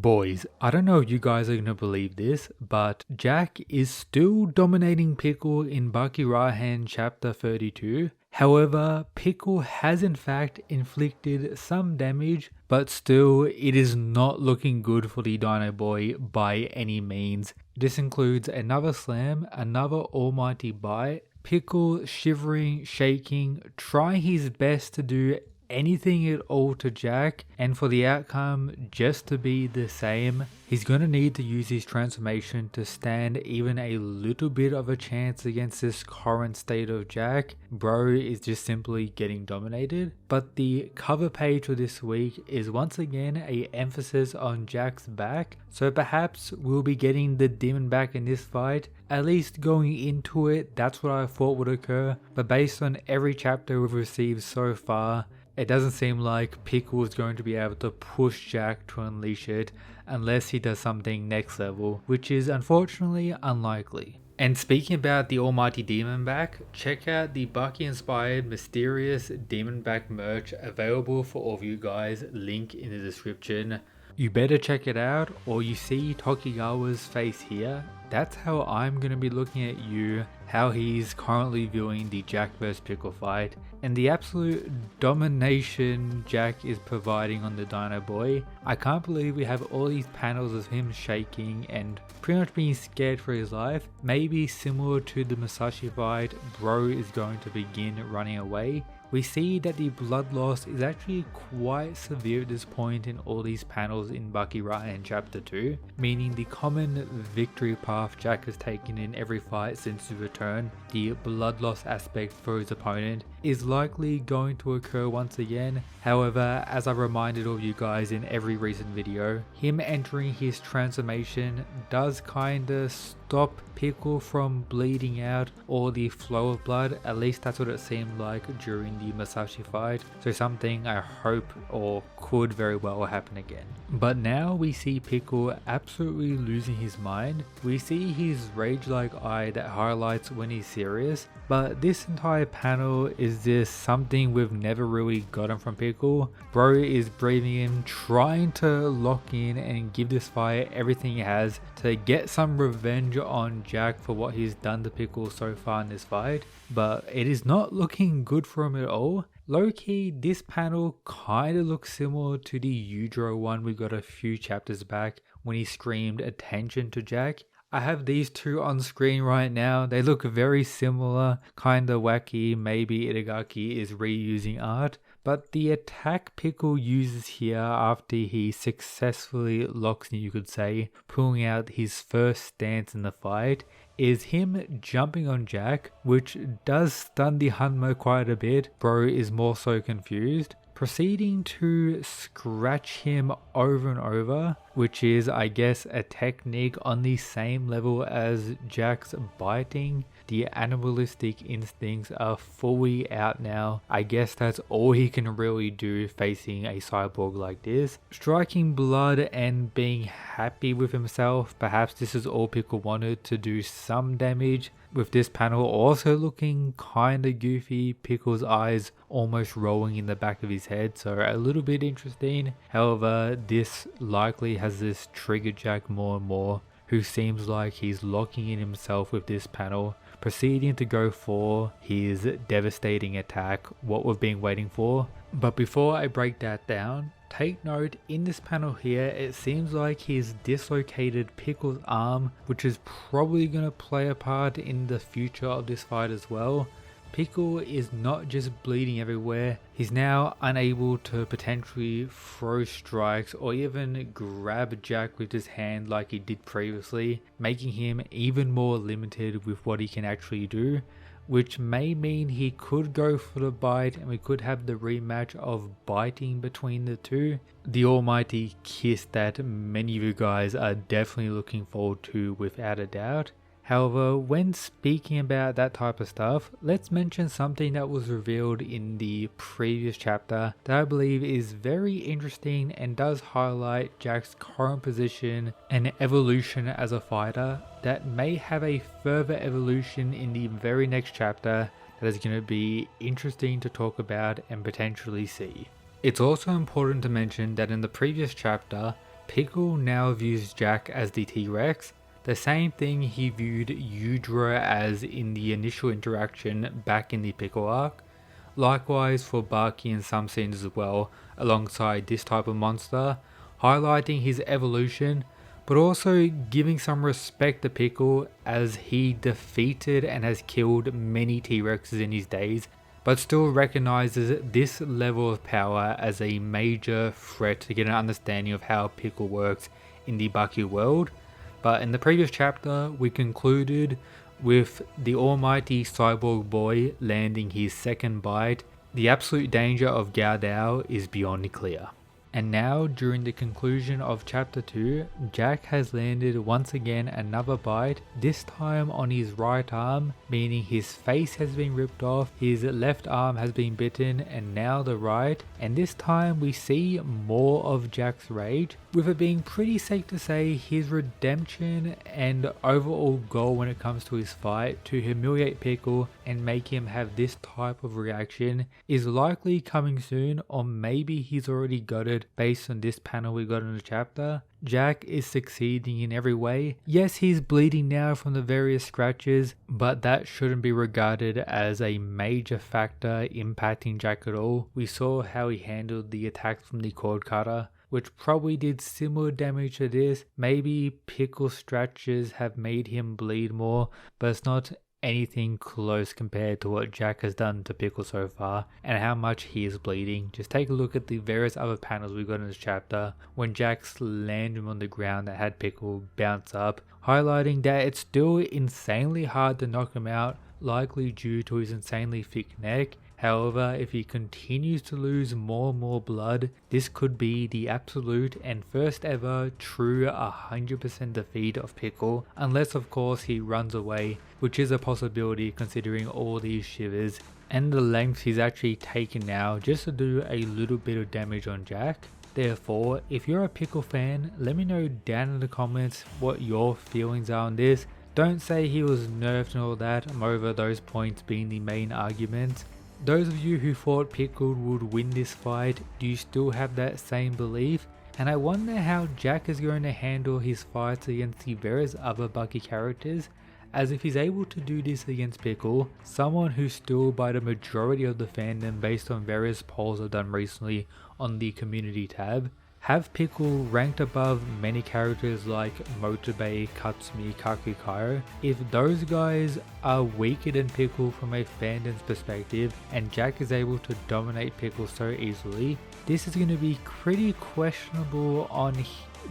Boys, I don't know if you guys are going to believe this, but Jack is still dominating Pickle in Baki Rahen chapter 32. However, Pickle has in fact inflicted some damage, but still it is not looking good for the Dino Boy by any means. This includes another slam, another almighty bite, Pickle shivering, shaking, trying his best to do anything at all to Jack, and for the outcome just to be the same. He's going to need to use his transformation to stand even a little bit of a chance against this current state of Jack. Bro is just simply getting dominated. But the cover page for this week is once again a emphasis on Jack's back, so perhaps we'll be getting the demon back in this fight. At least going into it, that's what I thought would occur, but based on every chapter we've received so far, it doesn't seem like Pickle is going to be able to push Jack to unleash it unless he does something next level, which is unfortunately unlikely. And speaking about the almighty demon back, check out the Baki inspired mysterious demon back merch available for all of you guys, link in the description. You better check it out, or you see Tokigawa's face here. That's how I'm going to be looking at you, how he's currently viewing the Jack vs Pickle fight, and the absolute domination Jack is providing on the Dino Boy. I can't believe we have all these panels of him shaking and pretty much being scared for his life. Maybe similar to the Musashi fight, Bro is going to begin running away. We see that the blood loss is actually quite severe at this point in all these panels in Baki Rahen chapter 2, meaning the common victory path Jack has taken in every fight since his return, the blood loss aspect for his opponent, is likely going to occur once again. However, as I reminded all of you guys in every recent video, him entering his transformation does kinda stop Pickle from bleeding out or the flow of blood. At least that's what it seemed like during the Musashi fight, so something I hope or could very well happen again. But now we see Pickle absolutely losing his mind. We see his rage-like eye that highlights when he's serious, but this entire panel is just something we've never really gotten from Pickle. Bro is breathing in, trying to lock in and give this fight everything he has to get some revenge on Jack for what he's done to Pickle so far in this fight, but it is not looking good for him at all. Low-key, this panel kinda looks similar to the Yujiro one we got a few chapters back when he screamed attention to Jack. I have these two on screen right now. They look very similar, kinda wacky. Maybe Itagaki is reusing art, but the attack Pickle uses here after he successfully locks in, you could say, pulling out his first stance in the fight, is him jumping on Jack, which does stun the Hanmo quite a bit. Bro is more so confused, proceeding to scratch him over and over, which is, I guess, a technique on the same level as Jack's biting. The animalistic instincts are fully out now. I guess that's all he can really do facing a cyborg like this. Striking blood and being happy with himself. Perhaps this is all Pickle wanted, to do some damage. With this panel also looking kinda goofy, Pickle's eyes almost rolling in the back of his head, so a little bit interesting. However, this likely has this triggered Jack more and more, who seems like he's locking in himself with this panel, proceeding to go for his devastating attack, what we've been waiting for. But before I break that down, take note, in this panel here, it seems like he's dislocated Pickle's arm, which is probably going to play a part in the future of this fight as well. Pickle is not just bleeding everywhere, he's now unable to potentially throw strikes or even grab Jack with his hand like he did previously, making him even more limited with what he can actually do, which may mean he could go for the bite and we could have the rematch of biting between the two. The almighty kiss that many of you guys are definitely looking forward to without a doubt. However, when speaking about that type of stuff, let's mention something that was revealed in the previous chapter that I believe is very interesting and does highlight Jack's current position and evolution as a fighter that may have a further evolution in the very next chapter that is going to be interesting to talk about and potentially see. It's also important to mention that in the previous chapter, Pickle now views Jack as the T-Rex, the same thing he viewed Yudra as in the initial interaction back in the Pickle arc. Likewise for Baki in some scenes as well, alongside this type of monster, highlighting his evolution, but also giving some respect to Pickle as he defeated and has killed many T-Rexes in his days, but still recognizes this level of power as a major threat to get an understanding of how Pickle works in the Baki world. But in the previous chapter, we concluded with the almighty cyborg boy landing his second bite. The absolute danger of Gao Dao is beyond clear. And now, during the conclusion of chapter 2, Jack has landed once again another bite, this time on his right arm, meaning his face has been ripped off, his left arm has been bitten, and now the right. And this time we see more of Jack's rage, with it being pretty safe to say his redemption and overall goal when it comes to his fight to humiliate Pickle and make him have this type of reaction is likely coming soon, or maybe he's already got it based on this panel we got in the chapter. Jack is succeeding in every way. Yes, he's bleeding now from the various scratches, but that shouldn't be regarded as a major factor impacting Jack at all. We saw how he handled the attacks from the cord cutter, which probably did similar damage to this. Maybe Pickle scratches have made him bleed more, but it's not anything close compared to what Jack has done to Pickle so far and how much he is bleeding. Just take a look at the various other panels we got in this chapter when Jack's landed on the ground that had Pickle bounce up, highlighting that it's still insanely hard to knock him out, likely due to his insanely thick neck. However, if he continues to lose more and more blood, this could be the absolute and first ever true 100% defeat of Pickle, unless of course he runs away, which is a possibility considering all these shivers and the lengths he's actually taken now just to do a little bit of damage on Jack. Therefore, if you're a Pickle fan, let me know down in the comments what your feelings are on this. Don't say he was nerfed and all that, I'm over those points being the main argument. Those of you who thought Pickle would win this fight, do you still have that same belief? And I wonder how Jack is going to handle his fights against the various other Baki characters, as if he's able to do this against Pickle, someone who's still by the majority of the fandom based on various polls I've done recently on the community tab, have Pickle ranked above many characters like Motobe, Katsumi, Kakukayo. If those guys are weaker than Pickle from a fandom's perspective and Jack is able to dominate Pickle so easily, this is going to be pretty questionable on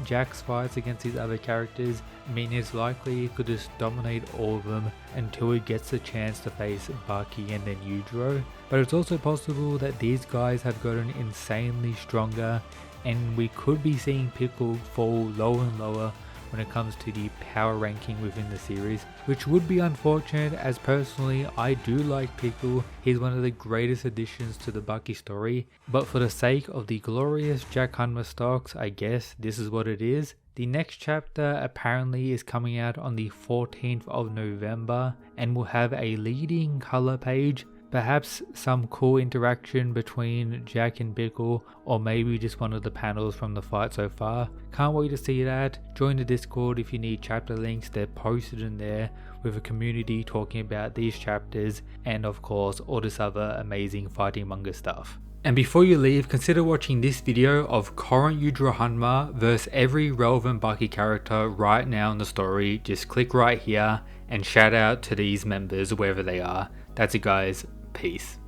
Jack's fights against these other characters, meaning it's likely he could just dominate all of them until he gets the chance to face Baki and then Yudro. But it's also possible that these guys have gotten insanely stronger and we could be seeing Pickle fall lower and lower when it comes to the power ranking within the series, which would be unfortunate as personally I do like Pickle. He's one of the greatest additions to the Baki story, but for the sake of the glorious Jack Hanma stocks, I guess this is what it is. The next chapter apparently is coming out on the 14th of November and will have a leading color page, perhaps some cool interaction between Jack and Pickle, or maybe just one of the panels from the fight so far. Can't wait to see that. Join the Discord if you need chapter links, they're posted in there with a community talking about these chapters and of course all this other amazing fighting manga stuff. And before you leave, consider watching this video of current Yudra Hanma versus every relevant Baki character right now in the story. Just click right here and shout out to these members wherever they are. That's it guys, peace.